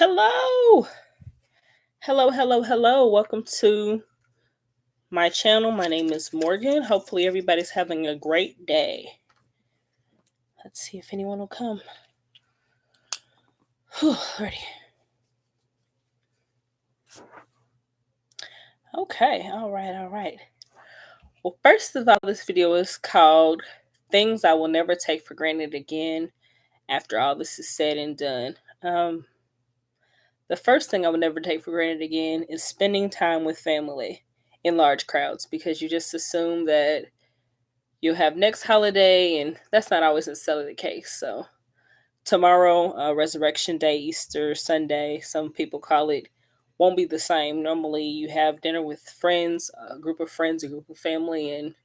Hello. Hello. Welcome to my channel. My name is Morgan. Hopefully, everybody's having a great day. Let's see if anyone will come. Whew, ready. Okay. All right. Well, first of all, this video is called Things I Will Never Take for Granted Again After All This is Said and Done. The first thing I would never take for granted again is spending time with family in large crowds because you just assume that you'll have next holiday, and that's not always necessarily the case. So tomorrow, Resurrection Day, Easter Sunday, some people call it, won't be the same. Normally, you have dinner with friends, a group of friends, a group of family, and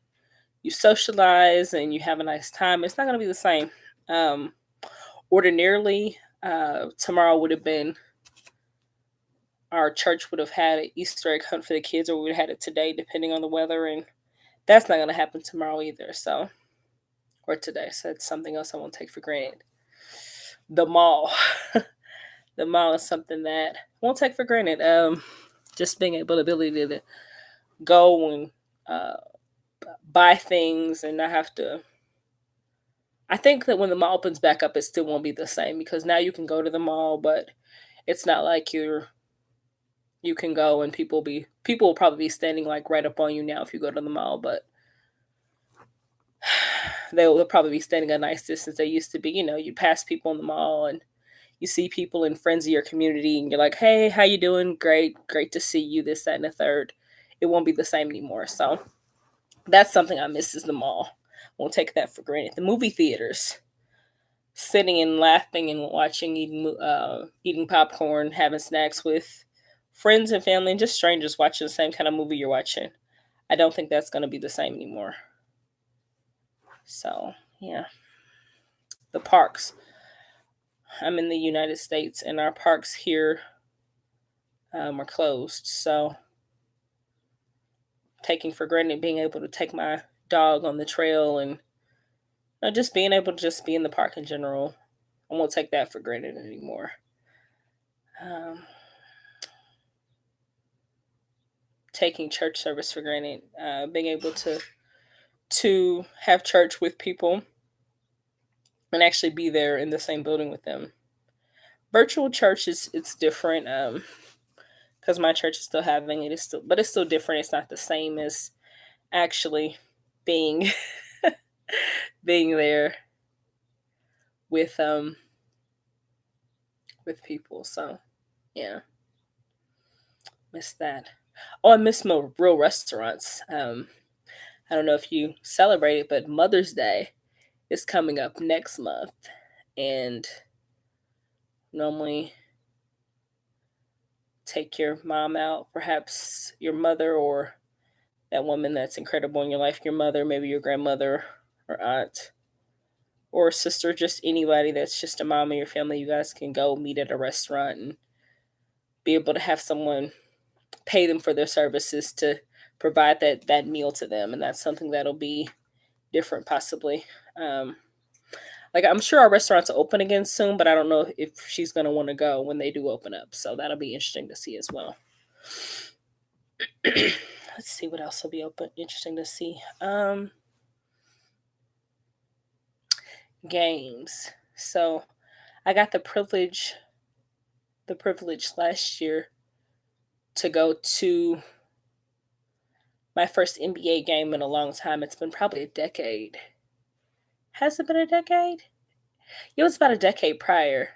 you socialize and you have a nice time. It's not going to be the same. Um, Ordinarily, tomorrow would have been our church would have had an Easter egg hunt for the kids, or we would have had it today, depending on the weather, and that's not going to happen tomorrow either. So, or today, so it's something else I won't take for granted. The mall. The mall is something that I won't take for granted. Just being able, the ability to go and uh, buy things and not have to. I think that when the mall opens back up, it still won't be the same because now you can go to the mall, but it's not like you can go and people will probably be standing like right up on you now if you go to the mall, but they'll probably be standing a nice distance. They used to be, you pass people in the mall and you see people and friends of your community and you're like, hey, how you doing? Great to see you, this, that, and the third. It won't be the same anymore. So that's something I miss is the mall. Won't take that for granted. The movie theaters, sitting and laughing and watching, eating popcorn, having snacks with friends and family and just strangers watching the same kind of movie you're watching. I don't think that's going to be the same anymore. So, yeah. The parks. I'm in the United States and our parks here are closed. So, taking for granted being able to take my dog on the trail and just being able to just be in the park in general. I won't take that for granted anymore. Um, Taking church service for granted, being able to have church with people and actually be there in the same building with them. Virtual church is it's different because my church is still having it. Is still, but it's still different. It's not the same as actually being being there with with people. So yeah, miss that. Oh, I miss my real restaurants. I don't know if you celebrate it, but Mother's Day is coming up next month, and normally take your mom out, perhaps your mother or that woman that's incredible in your life, your mother, maybe your grandmother or aunt or sister, just anybody that's just a mom in your family. You guys can go meet at a restaurant and be able to have someone pay them for their services to provide that meal to them, and that's something that'll be different possibly. Um, like I'm sure our restaurants will open again soon, but I don't know if she's gonna want to go when they do open up. So that'll be interesting to see as well. Let's see what else will be open. Interesting to see. Games. So I got the privilege last year to go to my first NBA game in a long time. It's been probably a decade. Has it been a decade? It was about a decade prior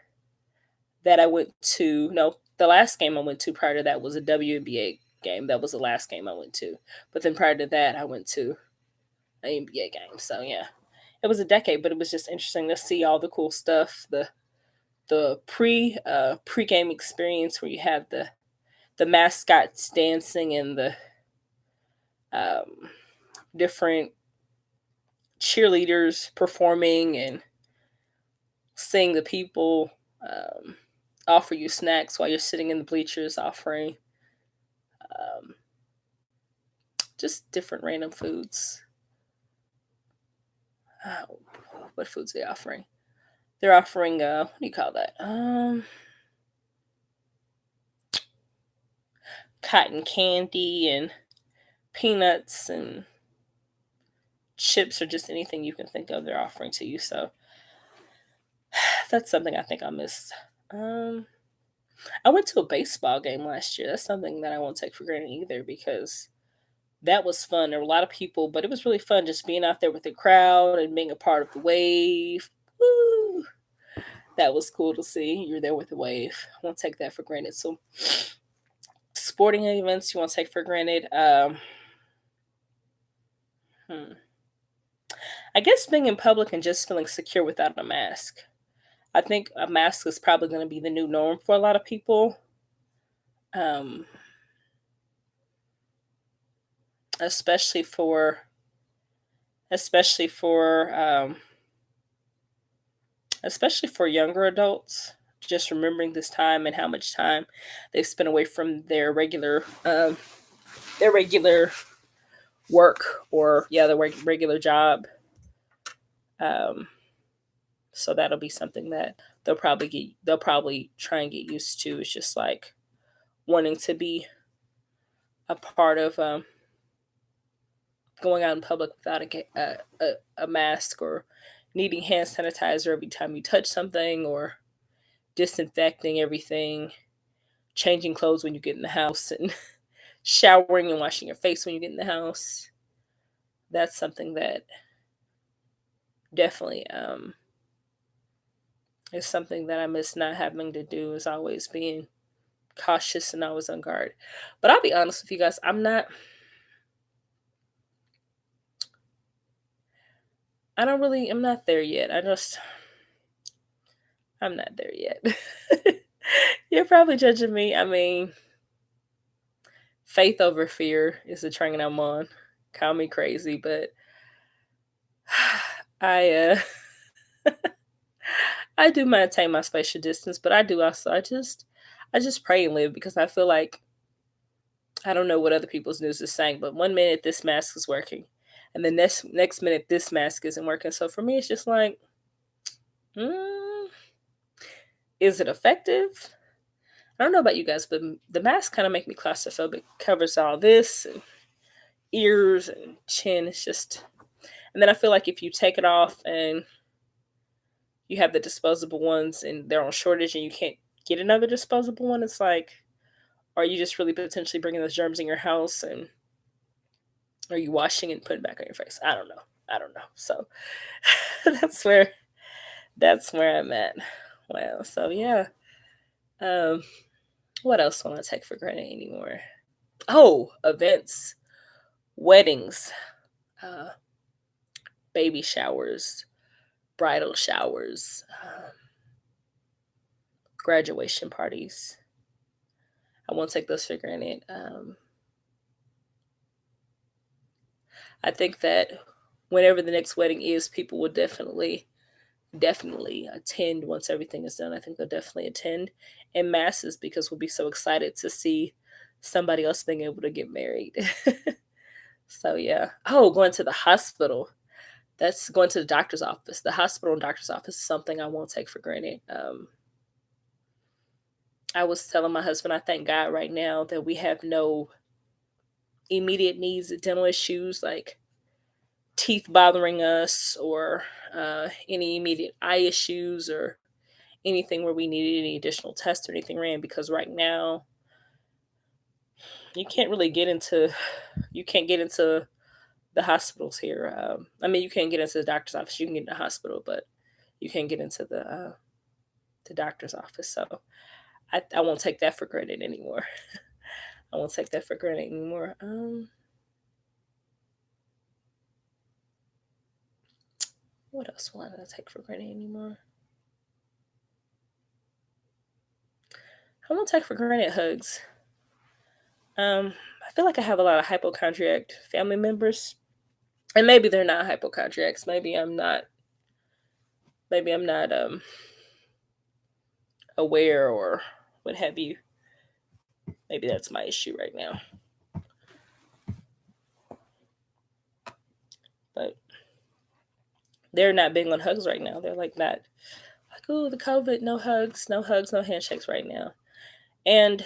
that I went to. No, the last game I went to prior to that was a WNBA game. That was the last game I went to. But then prior to that, I went to an NBA game. So yeah, it was a decade, but it was just interesting to see all the cool stuff. The pre-game experience where you have the mascots dancing and the um, different cheerleaders performing and seeing the people offer you snacks while you're sitting in the bleachers offering um, just different random foods. Oh, what foods are they offering? They're offering what do you call that? cotton candy and peanuts and chips or just anything you can think of they're offering to you. So that's something I think I missed. Um, I went to a baseball game last year. That's something that I won't take for granted either because that was fun. There were a lot of people, but it was really fun just being out there with the crowd and being a part of the wave. Woo! That was cool to see. You're there with the wave. I won't take that for granted. So, sporting events you won't take for granted. Hmm. I guess being in public and just feeling secure without a mask. I think a mask is probably going to be the new norm for a lot of people. Um, especially for especially for especially for younger adults, just remembering this time and how much time they've spent away from their regular work, or yeah, their regular job. um, so that'll be something that they'll probably try and get used to. It's just like wanting to be a part of going out in public without a mask, or needing hand sanitizer every time you touch something, or disinfecting everything, changing clothes when you get in the house, and showering and washing your face when you get in the house. That's something that definitely is something that I miss not having to do, is always being cautious and always on guard. But I'll be honest with you guys, I'm not there yet. I'm not there yet. You're probably judging me. I mean, faith over fear is the train I'm on. Call me crazy, but I I do maintain my spatial distance, but I do also I just pray and live, because I feel like I don't know what other people's news is saying, but one minute this mask is working, and the next minute this mask isn't working. So for me, it's just like, mm, is it effective? I don't know about you guys, but the mask kind of make me claustrophobic. Covers all this and ears and chin. It's just, and then I feel like if you take it off and you have the disposable ones and they're on shortage and you can't get another disposable one, it's like, are you just really potentially bringing those germs in your house, and are you washing and putting it back on your face? I don't know. I don't know. So that's where that's where I'm at. Well, so yeah. Um, what else will I take for granted anymore? Oh, events, weddings, uh, baby showers, bridal showers, graduation parties. I won't take those for granted. I think that whenever the next wedding is, people will definitely attend once everything is done. I think they'll definitely attend in masses, because we'll be so excited to see somebody else being able to get married. So yeah. Oh, going to the hospital. That's going to the doctor's office. The hospital and doctor's office is something I won't take for granted. I was telling my husband, I thank God right now that we have no immediate needs, dental issues like teeth bothering us, or any immediate eye issues, or anything where we needed any additional tests or anything ran, because right now you can't really get into you can't get into the hospitals here. I mean, you can't get into the doctor's office. You can get in the hospital, but you can't get into the doctor's office. So I won't take that for granted anymore. I won't take that for granted anymore. What else will I not take for granted anymore? I won't take for granted hugs. I feel like I have a lot of hypochondriac family members, and maybe they're not hypochondriacs. Maybe I'm not aware, or what have you. Maybe that's my issue right now. But they're not big on hugs right now. They're like not like, oh, the COVID, no hugs, no handshakes right now. And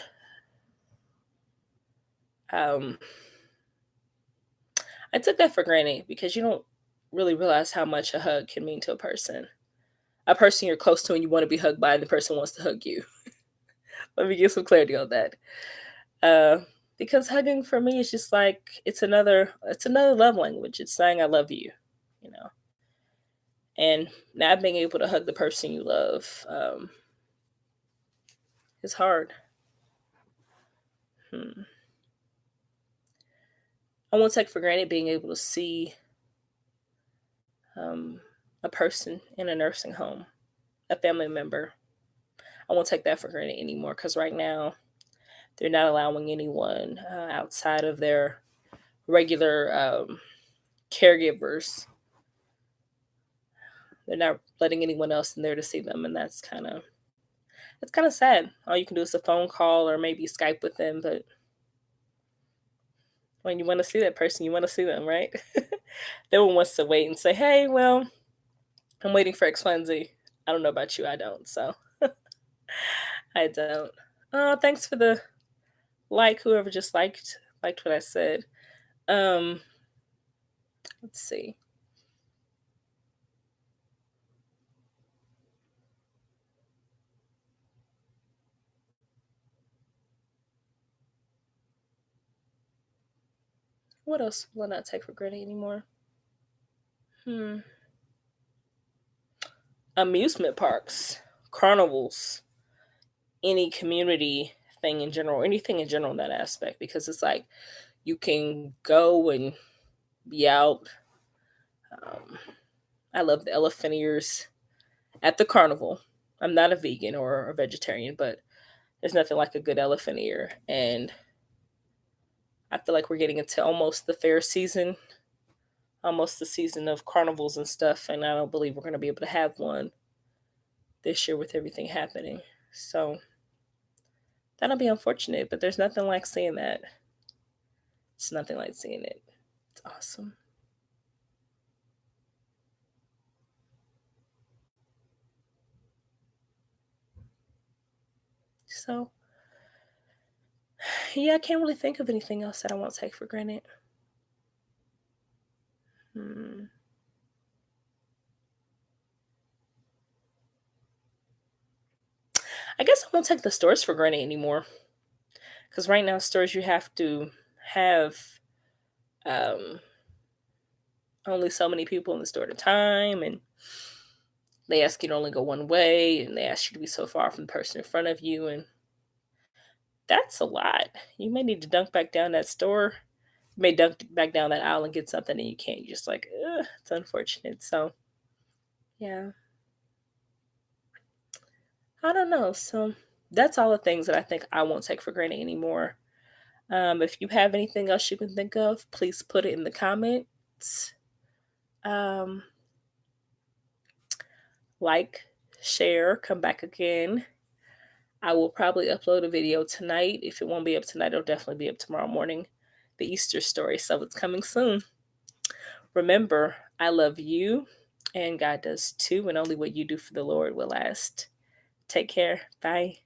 Um, I took that for granted because you don't really realize how much a hug can mean to a person you're close to and you want to be hugged by, and the person wants to hug you. Let me get some clarity on that. Uh, because hugging for me is just like it's another love language. It's saying I love you, you know. And not being able to hug the person you love is hard. Hmm. I won't take for granted being able to see um, a person in a nursing home, a family member. I won't take that for granted anymore because right now they're not allowing anyone outside of their regular caregivers. They're not letting anyone else in there to see them, and that's kind of sad. All you can do is a phone call or maybe Skype with them, but when you want to see that person, you want to see them, right? No one wants to wait and say, "Hey, well, I'm waiting for X, Y, and Z." I don't know about you, I don't. So I don't. Oh, thanks for the like. Whoever just liked what I said. Um, let's see. What else will I not take for granted anymore? Hmm. Amusement parks, carnivals, any community thing in general, anything in general in that aspect, because it's like you can go and be out. Um, I love the elephant ears at the carnival. I'm not a vegan or a vegetarian, but there's nothing like a good elephant ear. And I feel like we're getting into almost the fair season, almost the season of carnivals and stuff. And I don't believe we're going to be able to have one this year with everything happening. So that'll be unfortunate, but there's nothing like seeing that. It's nothing like seeing it. It's awesome. So, yeah, I can't really think of anything else that I won't take for granted. Hmm. I guess I won't take the stores for granted anymore. Because right now, stores you have to have um, only so many people in the store at a time, and they ask you to only go one way, and they ask you to be so far from the person in front of you, and that's a lot. You may need to dunk back down that store. You may dunk back down that aisle and get something, and you can't. You're just like, ugh, it's unfortunate. So, yeah, I don't know. So, that's all the things that I think I won't take for granted anymore. If you have anything else you can think of, please put it in the comments. Um, like, share, come back again. I will probably upload a video tonight. If it won't be up tonight, it'll definitely be up tomorrow morning. The Easter story, so it's coming soon. Remember, I love you, and God does too, and only what you do for the Lord will last. Take care. Bye.